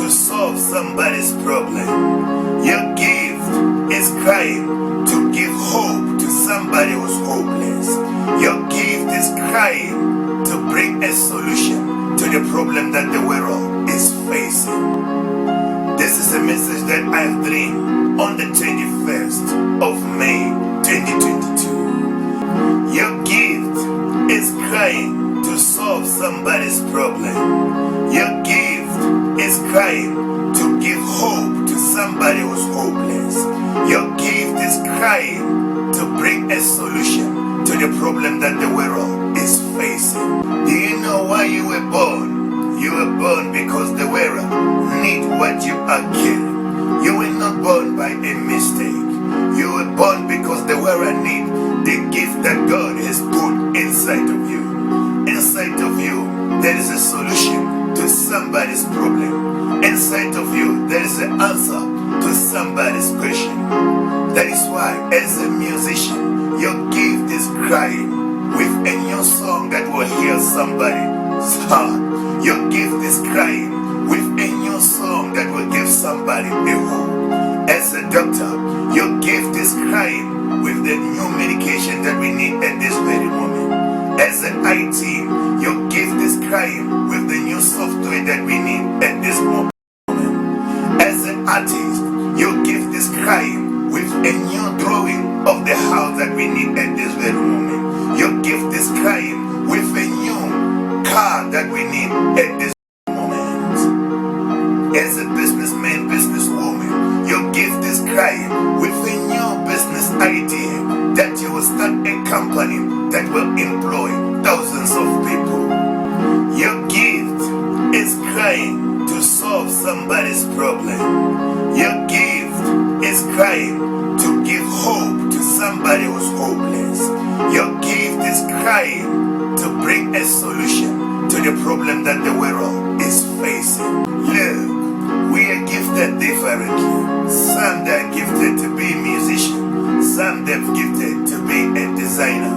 to solve somebody's problem. Your gift is crying to give hope to somebody who's hopeless. Your gift is crying to bring a solution to the problem that the world is facing. This is a message that I've dreamed on the 21st of May 2022. Your gift is crying to solve somebody's problem. Your gift is crying to give hope to somebody who's hopeless. Your gift is crying to bring a solution to the problem that the world is facing. Do you know why you were born? You were born because the world need what you are carrying. You were not born by a mistake. You were born because the world need the gift that God has put inside of you. Inside of you, there is a solution to somebody's problem. Inside of you, there is an answer to somebody's question. That is why, as a musician, your gift is crying with a new song that will heal somebody's heart. Your gift is crying with a new song that will give somebody a hope. As a doctor, your gift is crying with the new medication that we need at this very moment. As an IT, your gift is crying with the new software that we need at this moment. As an artist, your gift is crying with a new drawing of the house that we need at this very moment. Your gift is crying with a new car that we need at this moment. As a businessman, businesswoman, your gift is crying with a new business idea that you will start a company that will employ thousands of people. Your gift is crying to solve somebody's problem. Your gift is crying to give hope to somebody who's hopeless. Your gift is crying to bring a solution to the problem that the world is facing. Look, we are gifted differently. Some that are gifted to be musicians, some that are gifted to be a designer.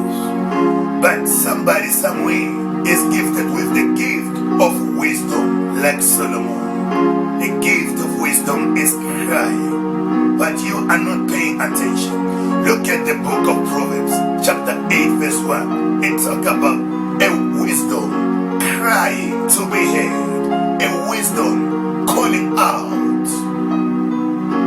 But somebody somewhere is gifted with the gift of wisdom, like Solomon. The gift of wisdom is crying, but you are not paying attention. Look at the book of Proverbs, chapter 8, verse 1. It talks about a wisdom crying to be heard, a wisdom calling out.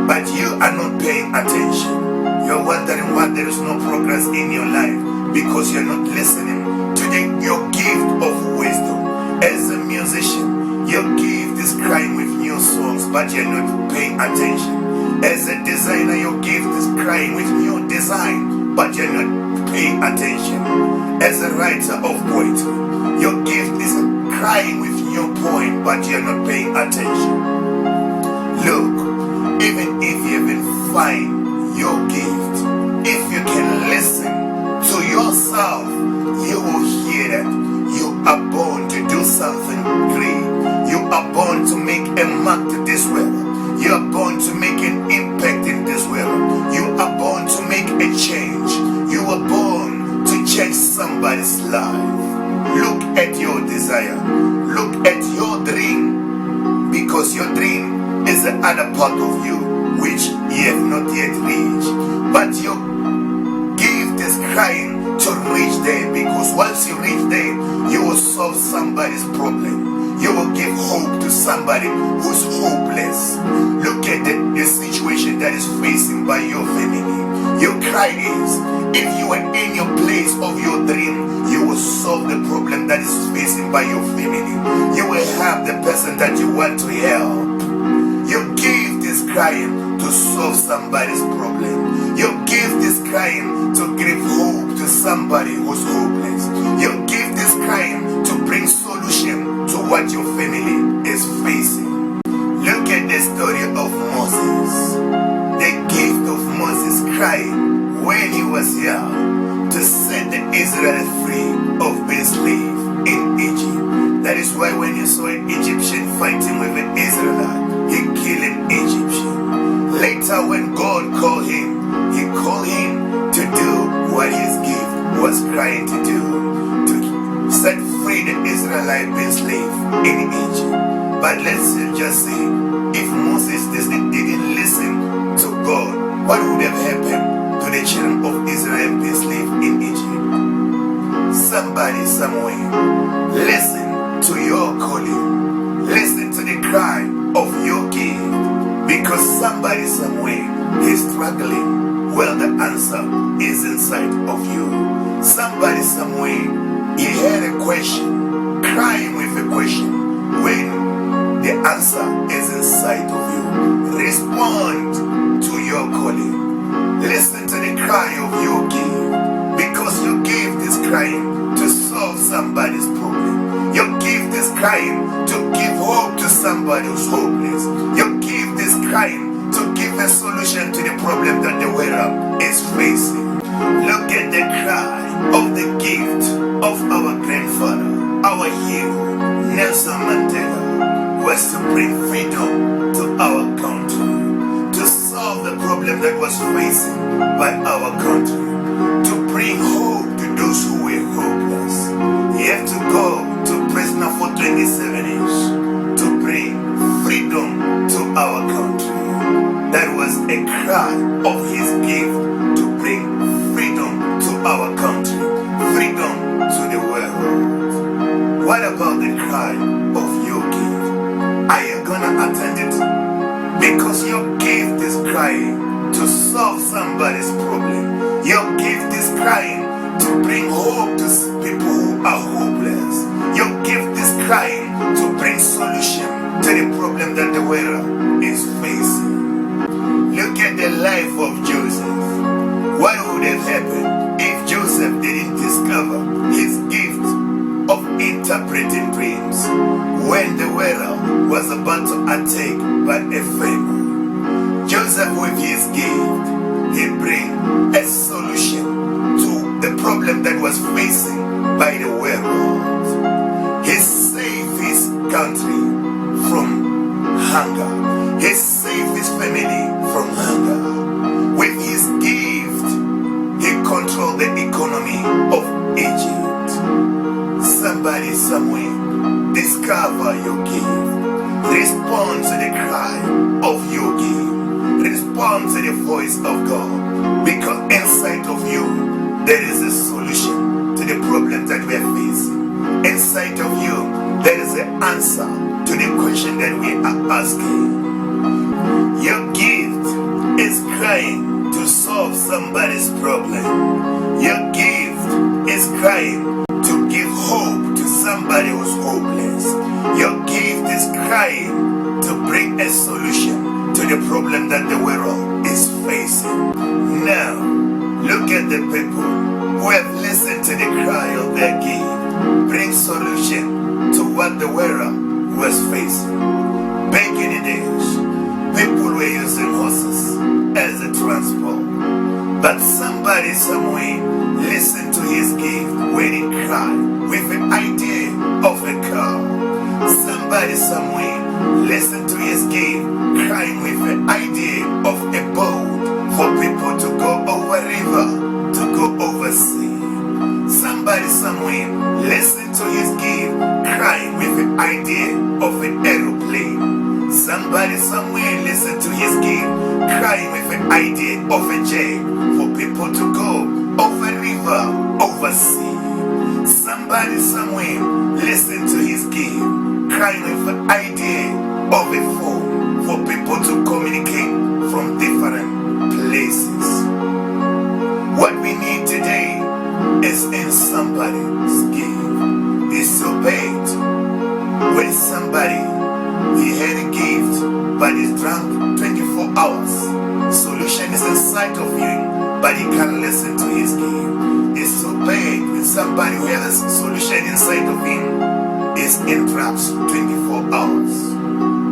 But you are not paying attention. You're wondering why there is no progress in your life, because you're not listening to your gift of wisdom. As a musician, your gift is crying with new songs, but you're not paying attention. As a designer, your gift is crying with new design, but you're not paying attention. As a writer of poetry, your gift is crying with new poem, but you're not paying attention. Look, even if you even find your gift, if you can listen to yourself, you will hear that you are born to do something great. You are born to make a mark to this world. You are born to make an impact in this world. You are born to make a change. You are born to change somebody's life. Look at your desire. Look at your dream, because your dream is the other part of you which you have not yet reached. But your gift is crying to reach there, because once you reach there, you will solve somebody's problem. You will give hope to somebody who's hopeless. Look at the situation that is facing by your family. Your cry is, if you are in your place of your dream, you will solve the problem that is facing by your family. You will help the person that you want to help. Your gift is crying to solve somebody's problem. Your gift is crying to give hope to somebody who's hopeless. Your gift is crying to bring solution to what your family is facing. Look at the story of Moses. The gift of Moses crying when he was young to set the Israelites free of being slave in Egypt. That is why when you saw an Egyptian fighting with an Israelite, he killed an Egyptian. Later when God called him, he called him to do what his gift was crying to do, to set free the Israelite being slave in Egypt. But let's just say, if Moses didn't listen to God, what would have happened to the children of Israel being slaves in Egypt? Somebody, somewhere, listen to your calling. Listen to the cry of your gift. Because somebody, somewhere, is struggling. Well, the answer is inside of you. Somebody, somewhere, he had a question, crying with a question, when the answer is inside of you. Respond to your calling. Listen to the cry of your gift, because your gift is crying to solve somebody's problem. Your gift is crying to give hope to somebody who's hopeless. Your gift is crying to give a solution to the problem that the world is facing. Look at the cry of the gift of our grandfather, our hero, Nelson Mandela, was to bring freedom to our country, to solve the problem that was facing by our country, to bring hope to those who were hopeless. You have to go to prisoner for 27 years to bring freedom to our country. That was a cry of his gift to bring freedom to our country, freedom to the world. What about the cry of your gift? Are you gonna attend it? Because your gift is crying to solve somebody's problem. Your gift is crying to bring hope to people who are hopeless. Your gift is crying to bring solution to the problem that the world is facing. Look at the life of Joseph. What would have happened if Joseph didn't discover his gift of interpreting dreams when the world was about to attack by a famine? Joseph, with his gift, he bring a solution to the problem that was facing by the world. He saved his country from hunger. He saved his family from hunger. With his gift, he controlled the economy of Egypt. Somebody, somewhere, discover your gift. Respond to the cry of your gift. Respond to the voice of God. Because inside of you, there is a solution to the problem that we are facing. Inside of you, there is an answer to the question that we are asking. Your gift is crying to solve somebody's problem. Your gift is crying to give hope to somebody who's hopeless. Your gift is crying to bring a solution to the problem that the world is facing. Now, look at the people who have listened to the cry of their gift. Bring solution to what the world was facing. Back in the days, people were using horses as a transport. But somebody, somewhere, listened to his gift when he cried with an idea of a car. Somebody, somewhere, listened to his gift crying with an idea of a boat for people to go over river, to go over sea. Somebody, somewhere, listened to his gift crying with an idea of an aeroplane. Somebody, somewhere, listened to his gift crying with an idea of a jet for people to go over river, over sea. Somebody, somewhere, listened to his gift crying with an idea of a phone for people to communicate from different places. What we need today is in somebody's gift. It's so bad when somebody, he had a gift but is drunk 24 hours. Solution is inside of him, but he can't listen to his gift. It's so bad when somebody who has a solution inside of him is in traps 24 hours.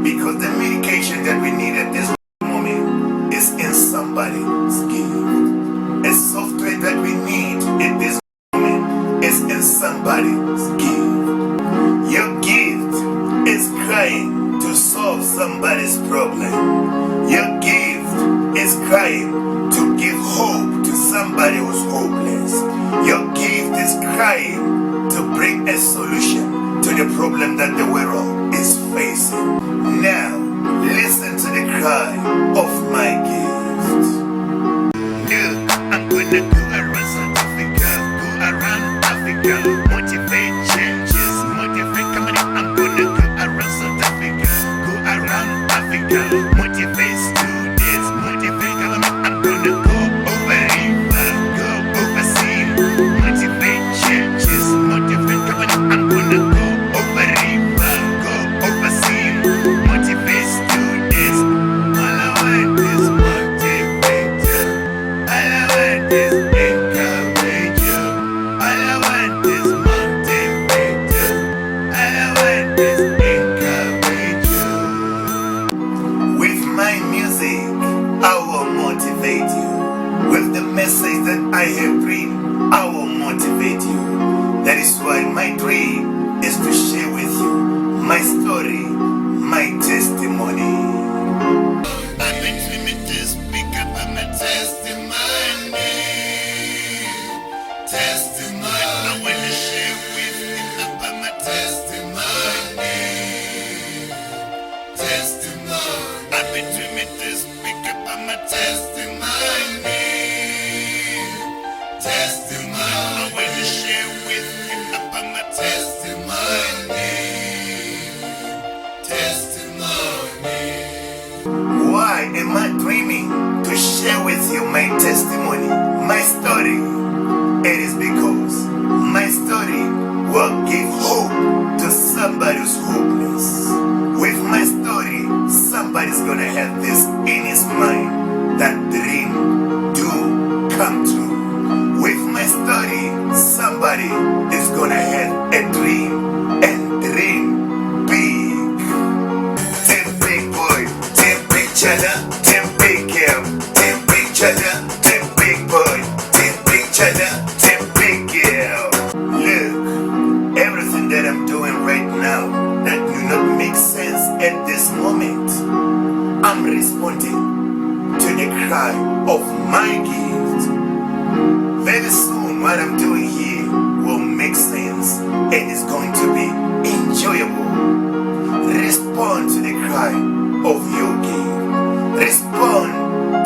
Because the medication that we need at this moment is in somebody's gift. A software that we need at this moment is in somebody's gift. Your gift is crying to solve somebody's problem. Your gift is crying to give hope to somebody who's hopeless. Your gift is crying to bring a solution to the problem that the world is facing. facing. Now, listen to the cry of my gift. Look, I'm gonna go around South Africa, go around Africa, motivate changes, motivate coming in. I'm gonna go around South Africa, go around Africa, motivate students, motivate government. I'm gonna go over river, go overseas, motivate changes, motivate coming in. I'm gonna go over river, go overseas, motivate students. All I want is motivation. All I want is encouragement. All I want is motivation. All I want is encouragement. With my music, I will motivate you. With the message that I have bring, I will motivate you. That is why my dream is to share with you my story, my testimony. I've been dreaming to speak about my testimony. Testimony. I want to share with you about my testimony. Testimony. I've been dreaming to speak about my testimony. Testimony. I want to share with you about my testimony. Testimony. Why am I dreaming to share with you my testimony, my story? It is because my story will give hope to somebody who's hopeless. With my story, somebody's gonna have this in his mind, that dream do come true. With my story, somebody is gonna have a dream and dream big. Team big boy, team big cheddar, team big girl, team big cheddar, team big boy, team big cheddar, team big girl. Look, everything that I'm doing right now that do not make sense at this moment, I'm responding to the cry of my gift. Very soon what I'm doing here will make sense and is going to be enjoyable. Respond to the cry of your gift. Respond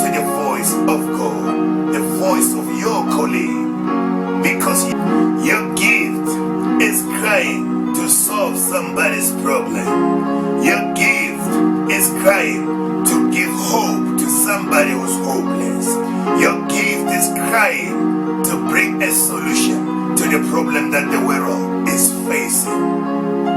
to the voice of God, the voice of your calling, because your gift is crying to solve somebody's problem. Your gift is crying to give hope to somebody who's hopeless. Your gift is crying to bring a solution to the problem that the world is facing.